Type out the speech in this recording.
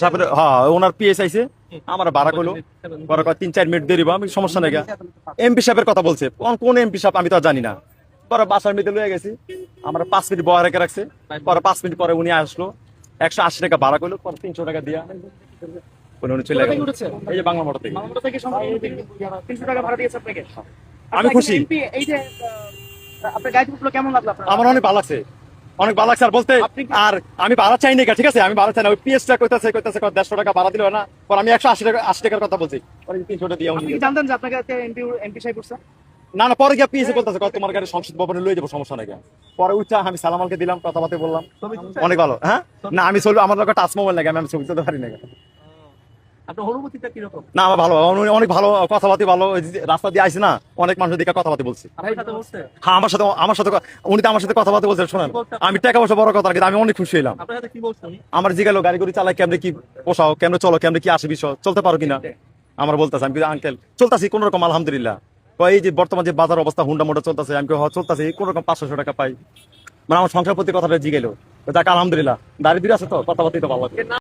হ্যাঁ ওনার পিএস আইছে আমার ভাড়া করলো পরে 3-4 মিনিট দেরি আমি সমস্যা নাই। এমপি সাহেবের কথা বলছে, কোন এমপি সাহেব আমি তো জানি না। পরে বাসার মধ্যে লয়ে গেছি, আমরা 5 মিনিট বয়া রেখে রাখছে। পরে 5 মিনিট পরে উনি আসলো, 180 টাকা ভাড়া করলো, পরে 300 টাকা দিয়া উনি চলে গেল। এই যে বাংলা মোটর থেকে। আমি খুশি, আমার অনেক ভালো লাগছে, অনেক ভালো লাগছে। আর বলতে আর আমি ভাড়া চাই না, ঠিক আছে আমি ভাড়া চাই না। ওই পিএসটা কইতাছে 150 টাকা ভাড়া দিল না, পরে আমি 180 টাকার কথা বলছি, পরে 300 টাকা দিয়ে আপনি কি জানতেন যে আপনাকে এমপি সাহেব করছে? না না, পরে গিয়ে পিএসে বলতেছে তোমার গাড়ি সংসদ ভবনে লয়ে যাবো, সমস্যা নাই। পরে উঠা আমি সালামালকে দিলাম, কথাবার্তা বললাম, অনেক ভালো। হ্যাঁ না আমি চলবো, আমার লোক টাচ মোবাইল লাগে, আমি ছবি তুলতে পারি না। আপনার অনুভূতিটা কিরকম? না আমার ভালো, অনেক ভালো কথাবার্তা, ভালো। রাস্তা দিয়ে আইসি না, অনেক মানুষের দিকে কথাবার্তা বলছি। হ্যাঁ আমার সাথে উনি তো আমার সাথে কথাবার্তা বলছেন। শোনেন, আমি টাকা পয়সা বড় কথা, কিন্তু আমি অনেক খুশি হইলাম। আমার জিগালো গাড়ি করে চালাই কেমনে, কি পোষাও কেমনে, চলো কেমনে, কি আসে বিষয়, চলতে পারো কিনা আমার বলতেছে। আমি আঙ্কেল চলতেছি কোন রকম, আলহামদুলিল্লাহ। এই যে বর্তমান যে বাজার অবস্থা, হুন্ডা মোটা চলতেছে, আমি চলতেছি কোন রকম 500 টাকা পাই, মানে আমার সংসার প্রতি কথাটা জিগেলো। যাক আলহামদুলিল্লাহ, দাঁড়িয়ে আছে তো কথাবার্তা তো ভালো লাগে।